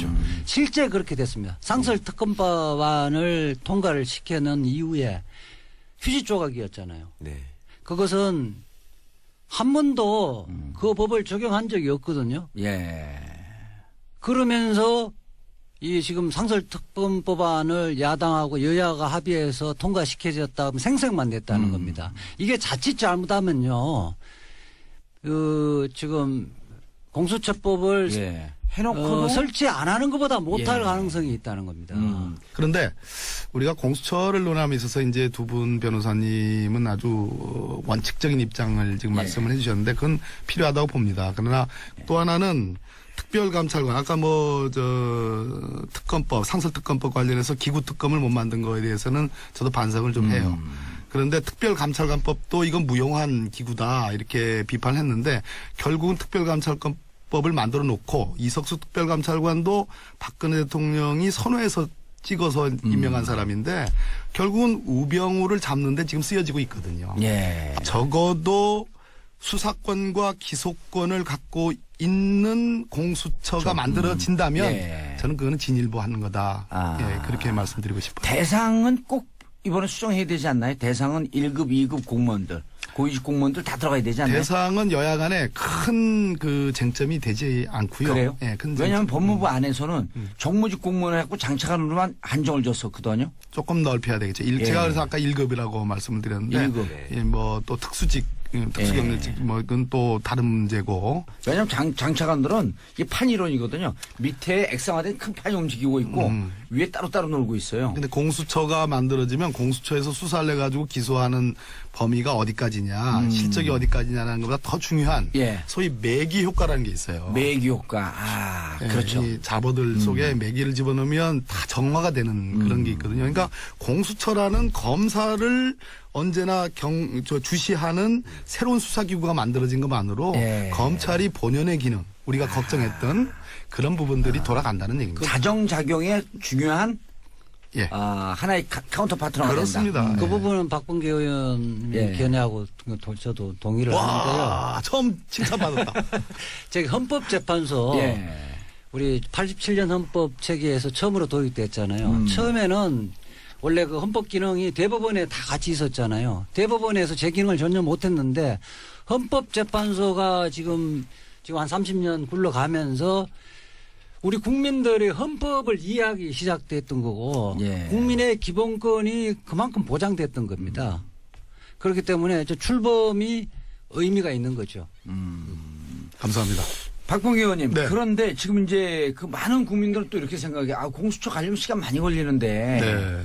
[SPEAKER 3] 실제 그렇게 됐습니다. 상설특검법안을 통과를 시켜놓은 이후에 휴지 조각이었잖아요.
[SPEAKER 4] 네.
[SPEAKER 3] 그것은 한 번도 그 법을 적용한 적이 없거든요.
[SPEAKER 1] 예.
[SPEAKER 3] 그러면서 이 지금 상설특검법안을 야당하고 여야가 합의해서 통과시켜졌다 하면 생색만 냈다는 겁니다. 이게 자칫 잘못하면요. 지금 공수처법을
[SPEAKER 1] 예.
[SPEAKER 5] 해놓고도
[SPEAKER 3] 설치 안 하는 것보다 못할 가능성이 있다는 겁니다.
[SPEAKER 2] 그런데 우리가 공수처를 논함에 있어서 이제 두 분 변호사님은 아주 원칙적인 입장을 지금 말씀을 해주셨는데 그건 필요하다고 봅니다. 그러나 또 하나는 특별감찰관 아까 특검법 상설특검법 관련해서 기구특검을 못 만든 거에 대해서는 저도 반성을 좀 해요. 그런데 특별감찰관법도 이건 무용한 기구다 이렇게 비판했는데 결국은 특별감찰관법을 만들어 놓고 이석수 특별감찰관도 박근혜 대통령이 선호해서 찍어서 임명한 사람인데 결국은 우병우를 잡는데 지금 쓰여지고 있거든요. 적어도 수사권과 기소권을 갖고 있는 공수처가 만들어진다면 저는 그거는 진일보하는 거다. 그렇게 말씀드리고 싶어요.
[SPEAKER 5] 대상은 꼭 이번에 수정해야 되지 않나요? 대상은 1급, 2급 공무원들, 고위직 공무원들 다 들어가야 되지 않나요?
[SPEAKER 2] 대상은 여야 간에 큰 그 쟁점이 되지 않고요.
[SPEAKER 5] 그래요?
[SPEAKER 2] 예, 큰
[SPEAKER 5] 왜냐하면 법무부 안에서는 정무직 공무원을 갖고 장차관으로만 한정을 줬었거든요.
[SPEAKER 2] 조금 넓혀야 되겠죠. 제가 그래서 아까 1급이라고 말씀을 드렸는데
[SPEAKER 5] 1급.
[SPEAKER 2] 예, 뭐 또 특수직, 특수경력직 뭐 그건 또 다른 문제고.
[SPEAKER 5] 왜냐하면 장차관들은 이게 판이론이거든요. 밑에 액상화된 큰 판이 움직이고 있고 위에 따로따로 놀고 있어요.
[SPEAKER 2] 근데 공수처가 만들어지면 공수처에서 수사를 해가지고 기소하는 범위가 어디까지냐, 실적이 어디까지냐는 것보다 더 중요한 소위 매기 효과라는 게 있어요.
[SPEAKER 5] 매기 효과. 그렇죠.
[SPEAKER 2] 이 자보들 속에 매기를 집어넣으면 다 정화가 되는 그런 게 있거든요. 그러니까 공수처라는 검사를 언제나 주시하는 새로운 수사기구가 만들어진 것만으로 검찰이 본연의 기능, 우리가 걱정했던 그런 부분들이 돌아간다는 얘기입니다.
[SPEAKER 5] 자정작용에 중요한 하나의 카운터 파트너가
[SPEAKER 2] 그렇습니다.
[SPEAKER 5] 된다.
[SPEAKER 3] 그 부분은 박범계 의원님이 견해하고 저도 동의를 하는데요.
[SPEAKER 2] 처음 칭찬받았다.
[SPEAKER 3] 저기 헌법재판소 우리 87년 헌법 체계에서 처음으로 도입됐잖아요. 처음에는 원래 그 헌법 기능이 대법원에 다 같이 있었잖아요. 대법원에서 제 기능을 전혀 못했는데 헌법재판소가 지금 한 30년 굴러가면서 우리 국민들의 헌법을 이해하기 시작됐던 거고 국민의 기본권이 그만큼 보장됐던 겁니다. 그렇기 때문에 출범이 의미가 있는 거죠.
[SPEAKER 2] 감사합니다.
[SPEAKER 5] 박봉계 의원님, 그런데 지금 이제 그 많은 국민들은 또 이렇게 생각해. 공수처 가려면 시간 많이 걸리는데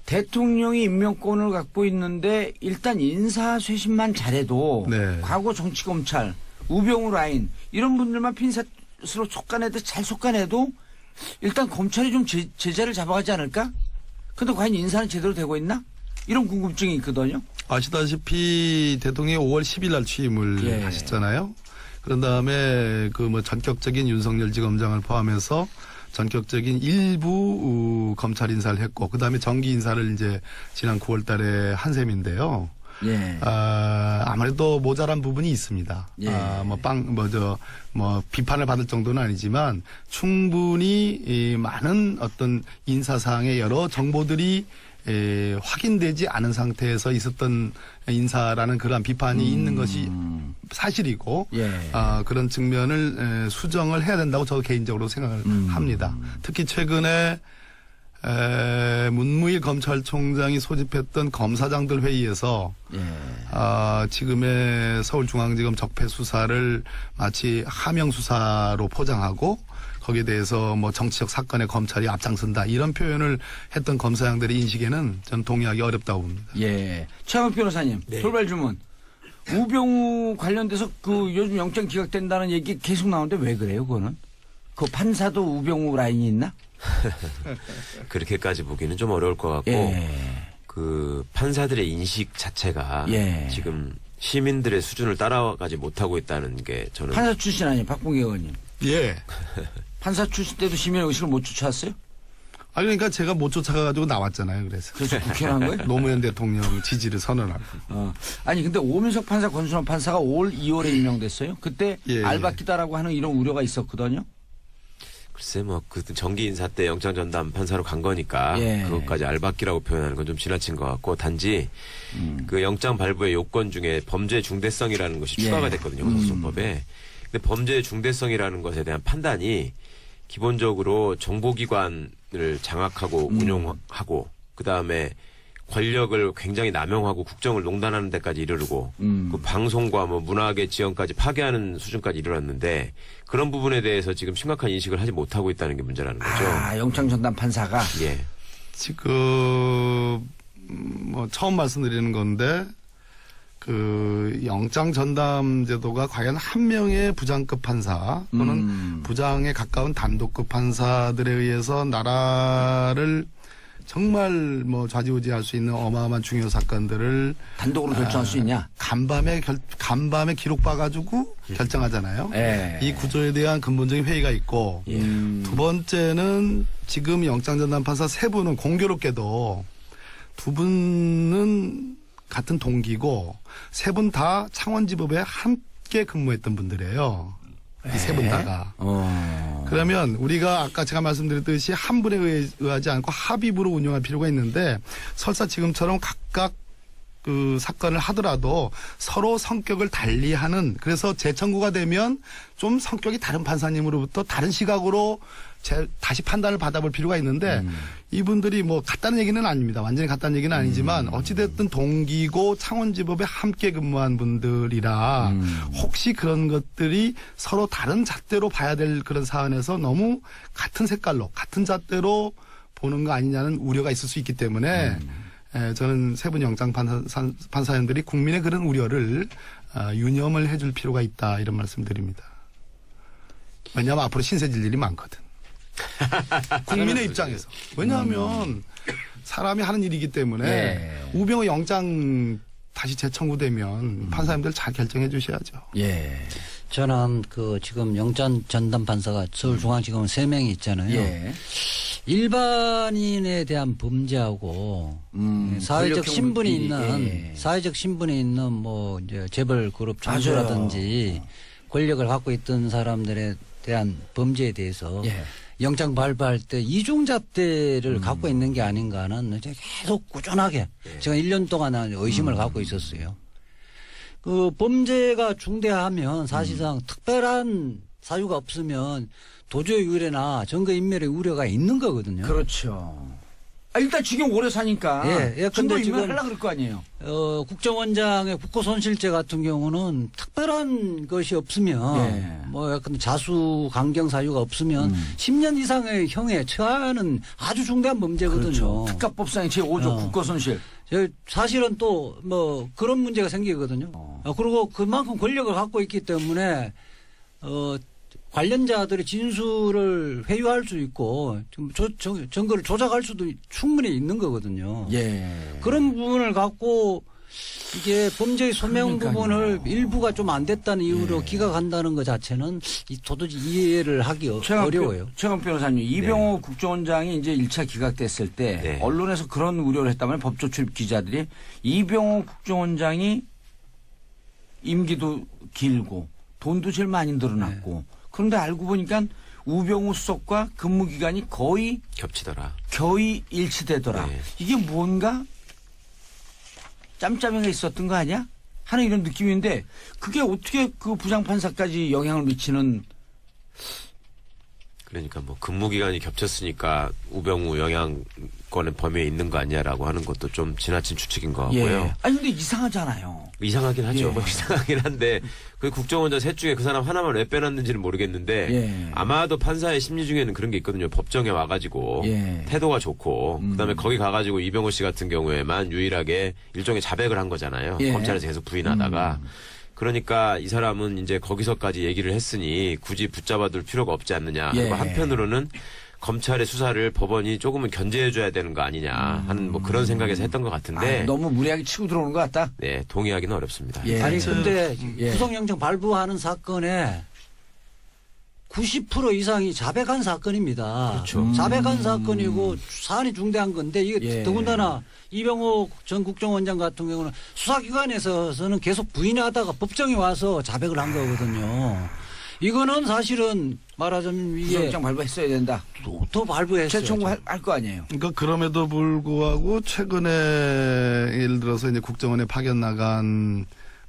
[SPEAKER 5] 대통령이 임명권을 갖고 있는데 일단 인사쇄신만 잘해도 과거 정치검찰, 우병우 라인 이런 분들만 핀셋으로 잘 속간해도 일단 검찰이 좀 제자를 잡아가지 않을까? 근데 과연 인사는 제대로 되고 있나? 이런 궁금증이 있거든요.
[SPEAKER 2] 아시다시피 대통령이 5월 10일 날 취임을 하셨잖아요. 그런 다음에 그 뭐 전격적인 윤석열 지검장을 포함해서 전격적인 일부 검찰 인사를 했고 그다음에 정기 인사를 이제 지난 9월 달에 한 셈인데요. 아무래도 모자란 부분이 있습니다. 비판을 받을 정도는 아니지만 충분히 많은 어떤 인사사항의 여러 정보들이 확인되지 않은 상태에서 있었던 인사라는 그러한 비판이 있는 것이 사실이고 그런 측면을 수정을 해야 된다고 저도 개인적으로 생각을 합니다. 특히 최근에 문무일 검찰총장이 소집했던 검사장들 회의에서 지금의 서울중앙지검 적폐 수사를 마치 하명 수사로 포장하고 거기에 대해서 뭐 정치적 사건에 검찰이 앞장선다 이런 표현을 했던 검사장들의 인식에는 저는 동의하기 어렵다고 봅니다.
[SPEAKER 5] 최강욱 변호사님, 돌발 주문. 우병우 관련돼서 그 요즘 영장 기각된다는 얘기 계속 나오는데 왜 그래요, 그거는? 그 판사도 우병우 라인이 있나?
[SPEAKER 4] 그렇게까지 보기는 좀 어려울 것 같고 그 판사들의 인식 자체가 지금 시민들의 수준을 따라가지 못하고 있다는 게 저는
[SPEAKER 5] 판사 출신 아니에요, 박봉계 의원님? 판사 출신 때도 시민의 의식을 못 쫓아왔어요?
[SPEAKER 2] 그러니까 제가 못 쫓아가가지고 나왔잖아요. 그래서
[SPEAKER 5] 국회를 한 거예요?
[SPEAKER 2] 노무현 대통령 지지를 선언하고.
[SPEAKER 5] 아니 근데 오민석 판사, 권순원 판사가 올 2월에 임명됐어요. 그때 알바끼다라고 하는 이런 우려가 있었거든요.
[SPEAKER 4] 글쎄 그 정기 인사 때 영장 전담 판사로 간 거니까 그것까지 알박기라고 표현하는 건 좀 지나친 것 같고 단지 그 영장 발부의 요건 중에 범죄 중대성이라는 것이 추가가 됐거든요. 형사소송법에. 근데 범죄 중대성이라는 것에 대한 판단이 기본적으로 정보기관을 장악하고 운용하고 그다음에 권력을 굉장히 남용하고 국정을 농단하는 데까지 이르르고 그 방송과 뭐 문화계 지형까지 파괴하는 수준까지 이르렀는데 그런 부분에 대해서 지금 심각한 인식을 하지 못하고 있다는 게 문제라는 거죠.
[SPEAKER 5] 아, 영장 전담 판사가
[SPEAKER 4] 예.
[SPEAKER 2] 지금 뭐 처음 말씀드리는 건데 그 영장 전담 제도가 과연 한 명의 부장급 판사 또는 부장에 가까운 단독급 판사들에 의해서 나라를 정말 뭐 좌지우지할 수 있는 어마어마한 중요 사건들을
[SPEAKER 5] 단독으로 결정할 수 있냐?
[SPEAKER 2] 간밤에 기록 봐가지고 결정하잖아요.
[SPEAKER 5] 예.
[SPEAKER 2] 이 구조에 대한 근본적인 회의가 있고 두 번째는 지금 영장전담판사 세 분은 공교롭게도 두 분은 같은 동기고 세 분 다 창원지법에 함께 근무했던 분들이에요. 이 세 분 다가. 그러면 우리가 아까 제가 말씀드렸듯이 한 분에 의하지 않고 합의부로 운영할 필요가 있는데 설사 지금처럼 각각 그 사건을 하더라도 서로 성격을 달리하는 그래서 재청구가 되면 좀 성격이 다른 판사님으로부터 다른 시각으로 다시 판단을 받아볼 필요가 있는데 이분들이 뭐 같다는 얘기는 아닙니다. 완전히 같다는 얘기는 아니지만 어찌됐든 동기고 창원지법에 함께 근무한 분들이라 혹시 그런 것들이 서로 다른 잣대로 봐야 될 그런 사안에서 너무 같은 색깔로 같은 잣대로 보는 거 아니냐는 우려가 있을 수 있기 때문에 저는 세 분 영장 판사님들이 국민의 그런 우려를 유념을 해줄 필요가 있다 이런 말씀드립니다. 왜냐하면 앞으로 신세질 일이 많거든. 국민의 입장에서. 왜냐하면 사람이 하는 일이기 때문에 우병우 영장 다시 재청구되면 판사님들 잘 결정해 주셔야죠.
[SPEAKER 5] 예.
[SPEAKER 3] 저는 그 지금 영장 전담 판사가 서울중앙지검은 3명이 있잖아요.
[SPEAKER 5] 예.
[SPEAKER 3] 일반인에 대한 범죄하고 사회적 신분이 있는 사회적 신분이 있는 뭐 이제 재벌 그룹 총수라든지 권력을 갖고 있던 사람들에 대한 범죄에 대해서 영장 발부할 때 이중잣대를 갖고 있는 게 아닌가 하는 계속 꾸준하게 제가 1년 동안 의심을 갖고 있었어요. 그 범죄가 중대하면 사실상 특별한 사유가 없으면 도주의 유래나 증거인멸의 우려가 있는 거거든요.
[SPEAKER 5] 그렇죠. 아, 일단 지금 오래 사니까 증거인멸 하려고 그럴 거 아니에요.
[SPEAKER 3] 국정원장의 국고손실죄 같은 경우는 특별한 것이 없으면 뭐 약간 자수 강경 사유가 없으면 10년 이상의 형에 처하는 아주 중대한 범죄거든요.
[SPEAKER 5] 그렇죠. 특가법상의 제5조 국고손실.
[SPEAKER 3] 사실은 또 뭐 그런 문제가 생기거든요. 그리고 그만큼 권력을 갖고 있기 때문에 관련자들의 진술을 회유할 수 있고 증거를 조작할 수도 충분히 있는 거거든요. 그런 부분을 갖고 이게 범죄의 소명 부분을 일부가 좀 안 됐다는 이유로 기각한다는 것 자체는 도저히 이해를 하기 어려워요.
[SPEAKER 5] 최강 변호사님, 이병호 국정원장이 이제 1차 기각됐을 때 언론에서 그런 우려를 했다면 법조 출입 기자들이 이병호 국정원장이 임기도 길고 돈도 제일 많이 늘어났고 그런데 알고 보니까 우병우 수석과 근무 기간이 거의
[SPEAKER 4] 겹치더라.
[SPEAKER 5] 거의 일치되더라. 이게 뭔가 짬짬이가 있었던 거 아니야? 하는 이런 느낌인데 그게 어떻게 그 부장판사까지 영향을 미치는.
[SPEAKER 4] 그러니까 뭐 근무 기간이 겹쳤으니까 우병우 영향권의 범위에 있는 거 아니냐라고 하는 것도 좀 지나친 추측인 것 같고요.
[SPEAKER 5] 아니 근데 이상하잖아요.
[SPEAKER 4] 이상하긴 하죠. 이상하긴 한데 그 국정원장 셋 중에 그 사람 하나만 왜 빼놨는지는 모르겠는데 아마도 판사의 심리 중에는 그런 게 있거든요. 법정에 와가지고 태도가 좋고 그다음에 거기 가가지고 이병호 씨 같은 경우에만 유일하게 일종의 자백을 한 거잖아요. 검찰에서 계속 부인하다가. 그러니까 이 사람은 이제 거기서까지 얘기를 했으니 굳이 붙잡아둘 필요가 없지 않느냐. 그리고 한편으로는 검찰의 수사를 법원이 조금은 견제해줘야 되는 거 아니냐 하는 뭐 그런 생각에서 했던 것 같은데.
[SPEAKER 5] 너무 무리하게 치고 들어오는 것 같다?
[SPEAKER 4] 네, 동의하기는 어렵습니다.
[SPEAKER 3] 아니, 근데 구속영장 발부하는 사건에 90% 이상이 자백한 사건입니다.
[SPEAKER 5] 그렇죠.
[SPEAKER 3] 자백한 사건이고 사안이 중대한 건데 이게 더군다나 이병호 전 국정원장 같은 경우는 수사기관에서는 계속 부인하다가 법정에 와서 자백을 한 거거든요. 이거는 사실은 말하자면 이게
[SPEAKER 5] 구속영장 발부했어야 된다.
[SPEAKER 3] 더 발부했어요.
[SPEAKER 5] 재청구할 거 아니에요.
[SPEAKER 2] 그러니까 그럼에도 불구하고 최근에 예를 들어서 이제 국정원에 파견 나간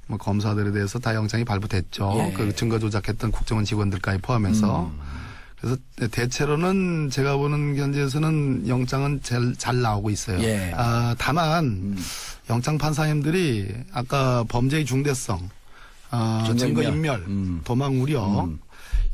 [SPEAKER 2] 뭐 검사들에 대해서 다 영장이 발부됐죠. 그 증거 조작했던 국정원 직원들까지 포함해서. 그래서 대체로는 제가 보는 현재에서는 영장은 잘 나오고 있어요.
[SPEAKER 5] 예.
[SPEAKER 2] 다만 영장 판사님들이 아까 범죄의 중대성, 증거인멸, 도망 우려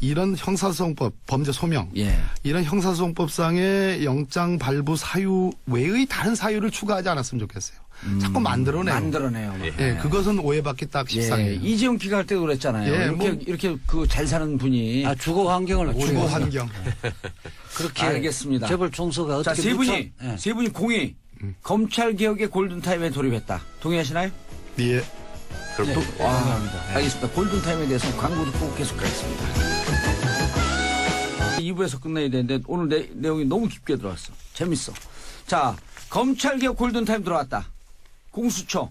[SPEAKER 2] 이런 형사소송법, 범죄 소명
[SPEAKER 5] 예.
[SPEAKER 2] 이런 형사소송법상의 영장 발부 사유 외의 다른 사유를 추가하지 않았으면 좋겠어요. 자꾸 만들어내요. 예, 그것은 오해받기 딱 십상이에요.
[SPEAKER 5] 예, 이재용 기각할 때도 그랬잖아요.
[SPEAKER 2] 예,
[SPEAKER 5] 이렇게 그 잘 사는 분이
[SPEAKER 3] 주거 환경을
[SPEAKER 2] 주거 환경
[SPEAKER 3] 그렇게
[SPEAKER 5] 알겠습니다.
[SPEAKER 3] 재벌 총수가
[SPEAKER 5] 자,
[SPEAKER 3] 어떻게
[SPEAKER 5] 세 분이 공의 검찰 개혁의 골든 타임에 돌입했다. 동의하시나요?
[SPEAKER 2] 예.
[SPEAKER 5] 동의합니다. 알겠습니다. 골든 타임에 대해서 광고 듣고 계속하겠습니다. 2부에서 끝내야 되는데 오늘 내용이 너무 깊게 들어왔어. 재밌어. 자, 검찰 개혁 골든 타임 들어왔다. 공수처.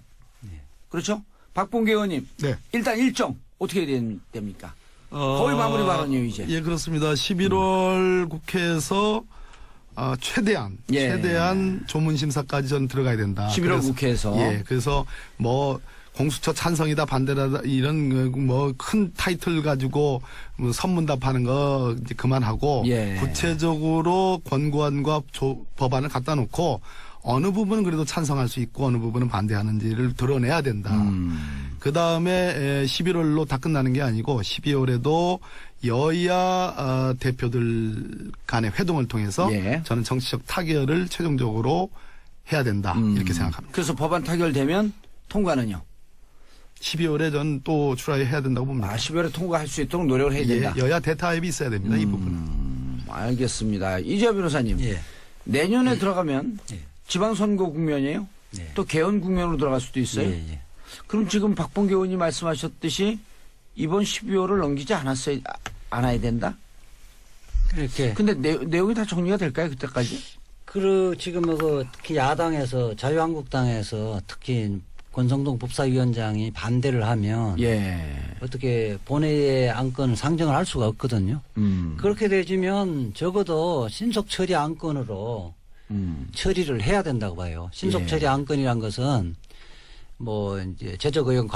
[SPEAKER 5] 그렇죠? 박봉계 의원님.
[SPEAKER 2] 네.
[SPEAKER 5] 일단 일정 어떻게 됩니까? 거의 마무리 발언이에요, 이제.
[SPEAKER 2] 예, 그렇습니다. 11월 국회에서 최대한 조문심사까지 전 들어가야 된다.
[SPEAKER 5] 11월 국회에서.
[SPEAKER 2] 예, 그래서 뭐 공수처 찬성이다 반대다 이런 뭐 큰 타이틀 가지고 뭐 선문답하는 거 이제 그만하고
[SPEAKER 5] 예.
[SPEAKER 2] 구체적으로 권고안과 법안을 갖다 놓고 어느 부분은 그래도 찬성할 수 있고 어느 부분은 반대하는지를 드러내야 된다. 그 다음에 11월로 다 끝나는 게 아니고 12월에도 여야 대표들 간의 회동을 통해서
[SPEAKER 5] 예.
[SPEAKER 2] 저는 정치적 타결을 최종적으로 해야 된다. 이렇게 생각합니다.
[SPEAKER 5] 그래서 법안 타결되면 통과는요?
[SPEAKER 2] 12월에 전 또 출하해야 된다고 봅니다.
[SPEAKER 5] 12월에 통과할 수 있도록 노력을 해야 된다.
[SPEAKER 2] 예, 여야 대타협이 있어야 됩니다. 이 부분은.
[SPEAKER 5] 알겠습니다. 이재화 변호사님.
[SPEAKER 3] 예.
[SPEAKER 5] 내년에 들어가면
[SPEAKER 3] 예. 지방선거
[SPEAKER 5] 국면이에요.
[SPEAKER 3] 예.
[SPEAKER 5] 또 개헌 국면으로 들어갈 수도 있어요.
[SPEAKER 3] 예.
[SPEAKER 5] 그럼 지금 박봉계 의원이 말씀하셨듯이 이번 12월을 넘기지 않아야 된다?
[SPEAKER 3] 그렇게.
[SPEAKER 5] 근데 내용이 다 정리가 될까요? 그때까지?
[SPEAKER 3] 지금 특히 야당에서 자유한국당에서 특히 권성동 법사위원장이 반대를 하면
[SPEAKER 5] 예.
[SPEAKER 3] 어떻게 본회의의 안건을 상정을 할 수가 없거든요. 그렇게 되지면 적어도 신속 처리 안건으로 처리를 해야 된다고 봐요. 신속
[SPEAKER 5] 예.
[SPEAKER 3] 처리 안건이란 것은 뭐 이제 제적 의원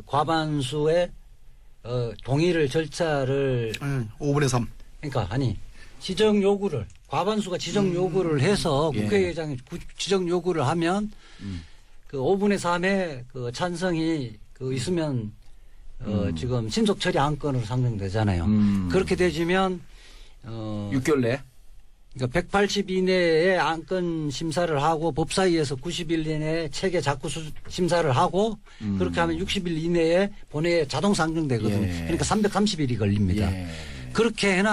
[SPEAKER 3] 과반수의 동의를 절차를
[SPEAKER 2] 5분의 3.
[SPEAKER 3] 그러니까 지정 요구를 과반수가 지정 요구를 해서
[SPEAKER 5] 예.
[SPEAKER 3] 국회의장이 지정 요구를 하면 그 5분의 3의 그 찬성이 있으면 지금 신속 처리 안건으로 상정되잖아요. 그렇게 되지면
[SPEAKER 5] 6개월 내?
[SPEAKER 3] 그러니까 180 이내에 안건 심사를 하고 법사위에서 90일 이내에 체계 작구 심사를 하고 그렇게 하면 60일 이내에 본회의에 자동 상정되거든요.
[SPEAKER 5] 예.
[SPEAKER 3] 그러니까 330일이 걸립니다.
[SPEAKER 5] 예.
[SPEAKER 3] 그렇게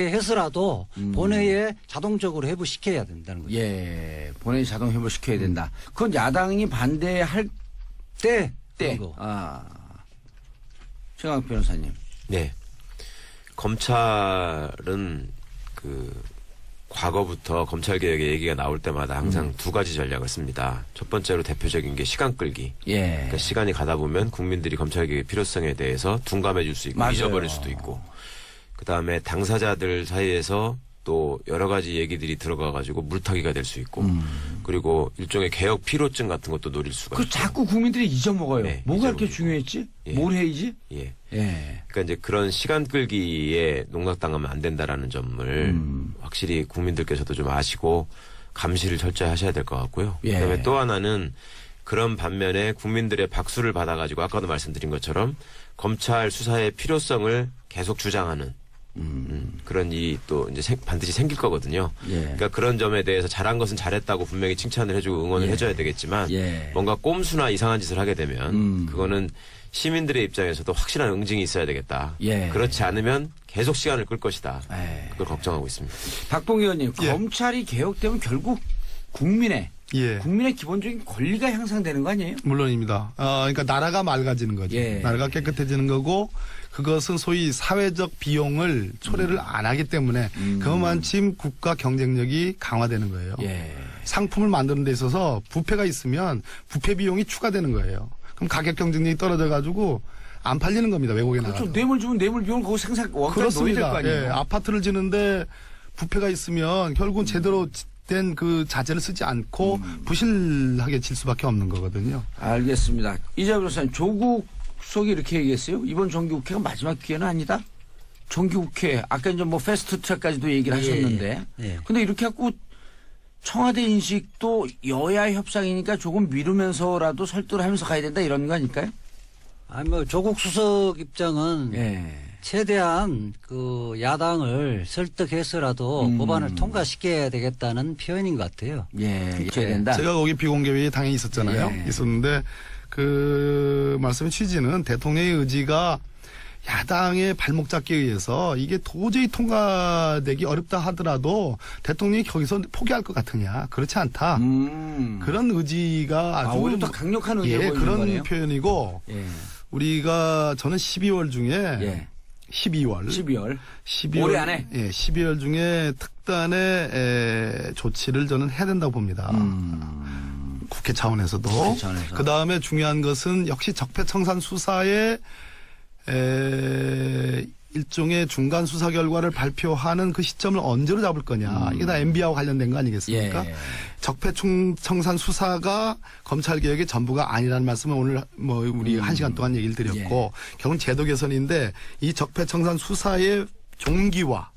[SPEAKER 3] 해서라도 본회의에 자동적으로 회부시켜야 된다는 거죠.
[SPEAKER 5] 예. 본회의 자동 회부시켜야 된다. 그건 야당이 반대할 때. 최강욱 변호사님.
[SPEAKER 4] 네. 검찰은 과거부터 검찰개혁의 얘기가 나올 때마다 항상 두 가지 전략을 씁니다. 첫 번째로 대표적인 게 시간 끌기.
[SPEAKER 5] 예.
[SPEAKER 4] 그러니까 시간이 가다 보면 국민들이 검찰개혁의 필요성에 대해서 둔감해질 수 있고
[SPEAKER 5] 맞아요.
[SPEAKER 4] 잊어버릴 수도 있고. 그다음에 당사자들 사이에서 또 여러 가지 얘기들이 들어가가지고 물타기가 될 수 있고 그리고 일종의 개혁 피로증 같은 것도 노릴 수가 있고.
[SPEAKER 5] 자꾸 국민들이 잊어먹어요.
[SPEAKER 4] 네,
[SPEAKER 5] 뭐가 이렇게
[SPEAKER 4] 잊어버리고.
[SPEAKER 5] 중요했지?
[SPEAKER 4] 예.
[SPEAKER 5] 뭘 해야지?
[SPEAKER 4] 예.
[SPEAKER 5] 예.
[SPEAKER 4] 그러니까 이제 그런 시간 끌기에 농락당하면 안 된다라는 점을 확실히 국민들께서도 좀 아시고 감시를 철저히 하셔야 될 것 같고요.
[SPEAKER 5] 예.
[SPEAKER 4] 그다음에 또 하나는 그런 반면에 국민들의 박수를 받아가지고 아까도 말씀드린 것처럼 검찰 수사의 필요성을 계속 주장하는 그런 일이 또 이제 반드시 생길 거거든요.
[SPEAKER 5] 예.
[SPEAKER 4] 그러니까 그런 점에 대해서 잘한 것은 잘했다고 분명히 칭찬을 해주고 응원을 해줘야 되겠지만
[SPEAKER 5] 예.
[SPEAKER 4] 뭔가 꼼수나 이상한 짓을 하게 되면 그거는 시민들의 입장에서도 확실한 응징이 있어야 되겠다.
[SPEAKER 5] 예.
[SPEAKER 4] 그렇지 않으면 계속 시간을 끌 것이다.
[SPEAKER 5] 예.
[SPEAKER 4] 그걸 걱정하고 있습니다.
[SPEAKER 5] 박봉계 의원님,
[SPEAKER 2] 예.
[SPEAKER 5] 검찰이 개혁되면 결국 국민의
[SPEAKER 2] 예.
[SPEAKER 5] 기본적인 권리가 향상되는 거 아니에요?
[SPEAKER 2] 물론입니다. 그러니까 나라가 맑아지는 거죠.
[SPEAKER 5] 예.
[SPEAKER 2] 나라가 깨끗해지는 거고 그것은 소위 사회적 비용을 초래를 안 하기 때문에 그만큼 국가 경쟁력이 강화되는 거예요.
[SPEAKER 5] 예.
[SPEAKER 2] 상품을 만드는 데 있어서 부패가 있으면 부패 비용이 추가되는 거예요. 그럼 가격 경쟁력이 떨어져 가지고 안 팔리는 겁니다. 외국에
[SPEAKER 5] 그렇죠.
[SPEAKER 2] 나가서.
[SPEAKER 5] 뇌물 주면 뇌물 비용을 거기 원가에 넣어야 될 거 아니에요?
[SPEAKER 2] 예, 아파트를 지는데 부패가 있으면 결국은 제대로 된 그 자재를 쓰지 않고 부실하게 질 수밖에 없는 거거든요.
[SPEAKER 5] 알겠습니다. 이재화 변호사님, 조국 수석이 이렇게 얘기했어요. 이번 정기국회가 마지막 기회는 아니다? 정기국회 아까 이제 뭐 패스트 트랙까지도 얘기를 하셨는데 근데 이렇게 갖고 청와대 인식도 여야 협상이니까 조금 미루면서라도 설득을 하면서 가야 된다 이런 거 아닐까요?
[SPEAKER 3] 아니 뭐 조국 수석 입장은 최대한 그 야당을 설득해서라도 법안을 통과시켜야 되겠다는 표현인 것 같아요.
[SPEAKER 5] 예, 해야 된다.
[SPEAKER 2] 제가 거기 비공개회의에 당연히 있었잖아요. 있었는데 그 말씀의 취지는 대통령의 의지가 야당의 발목 잡기에 의해서 이게 도저히 통과되기 어렵다 하더라도 대통령이 거기서 포기할 것 같으냐. 그렇지 않다. 그런 의지가 아주
[SPEAKER 5] 오히려 더 강력한 의지가 보이는
[SPEAKER 2] 그런
[SPEAKER 5] 거네요.
[SPEAKER 2] 표현이고 우리가 저는 12월 중에
[SPEAKER 5] 12월 올해 안에
[SPEAKER 2] 12월 중에 특단의 조치를 저는 해야 된다고 봅니다. 국회 차원에서도. 그 다음에 중요한 것은 역시 적폐청산 수사의 일종의 중간 수사 결과를 발표하는 그 시점을 언제로 잡을 거냐. 이게 다 MB하고 관련된 거 아니겠습니까? 적폐청산 수사가 검찰개혁의 전부가 아니라는 말씀을 오늘 뭐 우리 1시간 동안 얘기를 드렸고 결국은 제도 개선인데 이 적폐청산 수사의 종기와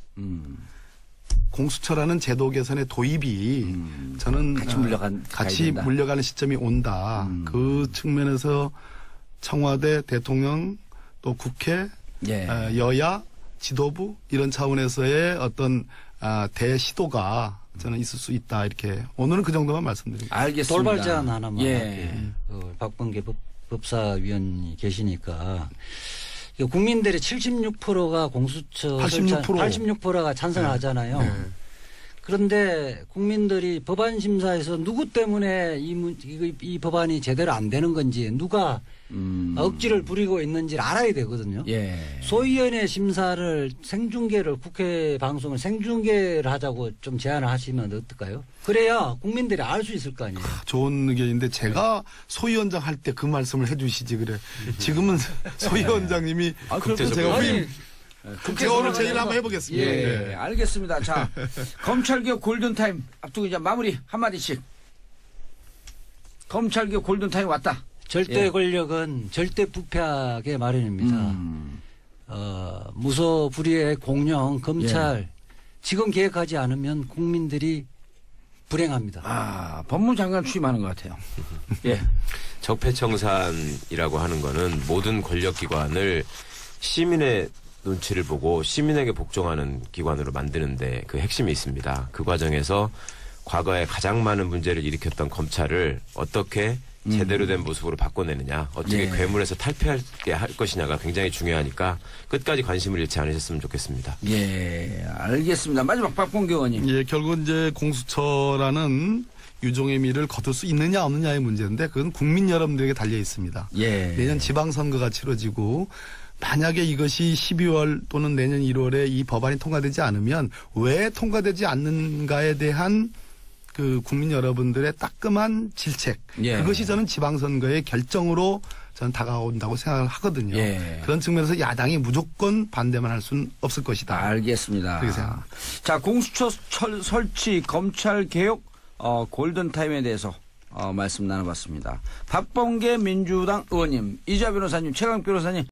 [SPEAKER 2] 공수처라는 제도 개선의 도입이 저는 같이 물려가는 시점이 온다. 그 측면에서 청와대 대통령 또 국회 여야 지도부 이런 차원에서의 어떤 대시도가 저는 있을 수 있다 이렇게 오늘은 그 정도만 말씀드립니다.
[SPEAKER 3] 알겠습니다. 돌발 제안 하나만 할게요. 박범계 법사위원이 계시니까 국민들의 76%가 공수처 86%가 찬성하잖아요. 그런데 국민들이 법안 심사에서 누구 때문에 이 법안이 제대로 안 되는 건지 누가 억지를 부리고 있는지를 알아야 되거든요. 소위원회 심사를 생중계를 국회 방송을 생중계를 하자고 좀 제안을 하시면 어떨까요? 그래야 국민들이 알 수 있을 거 아니에요.
[SPEAKER 2] 좋은 의견인데 제가 소위원장 할 때 그 말씀을 해 주시지 그래. 지금은 소위원장님이 제가 후임 제가 오늘 제 일 한번 해보겠습니다.
[SPEAKER 5] 알겠습니다. 자, 검찰개혁 골든타임 앞두고 이제 마무리 한마디씩. 검찰개혁 골든타임 왔다.
[SPEAKER 3] 절대 권력은 절대 부패하게 마련입니다. 무소불위의 공영 검찰 지금 개혁하지 않으면 국민들이 불행합니다.
[SPEAKER 5] 법무장관 취임하는 것 같아요.
[SPEAKER 4] 적폐청산이라고 하는 거는 모든 권력기관을 시민의 눈치를 보고 시민에게 복종하는 기관으로 만드는데 그 핵심이 있습니다. 그 과정에서 과거에 가장 많은 문제를 일으켰던 검찰을 어떻게 제대로 된 모습으로 바꿔내느냐, 어떻게 괴물에서 탈피하게 할 것이냐가 굉장히 중요하니까 끝까지 관심을 잃지 않으셨으면 좋겠습니다.
[SPEAKER 5] 알겠습니다. 마지막 박범계 의원님.
[SPEAKER 2] 결국은 이제 공수처라는 유종의 미를 거둘 수 있느냐 없느냐의 문제인데 그건 국민 여러분들에게 달려 있습니다. 내년 지방선거가 치러지고 만약에 이것이 12월 또는 내년 1월에 이 법안이 통과되지 않으면 왜 통과되지 않는가에 대한 그 국민 여러분들의 따끔한 질책 그것이 저는 지방선거의 결정으로 저는 다가온다고 생각을 하거든요. 그런 측면에서 야당이 무조건 반대만 할 수는 없을 것이다.
[SPEAKER 5] 알겠습니다.
[SPEAKER 2] 그렇게 생각합니다.
[SPEAKER 5] 자, 공수처 설치 검찰개혁 골든타임에 대해서 말씀 나눠봤습니다. 박범계 민주당 의원님, 이주하 변호사님, 최강 변호사님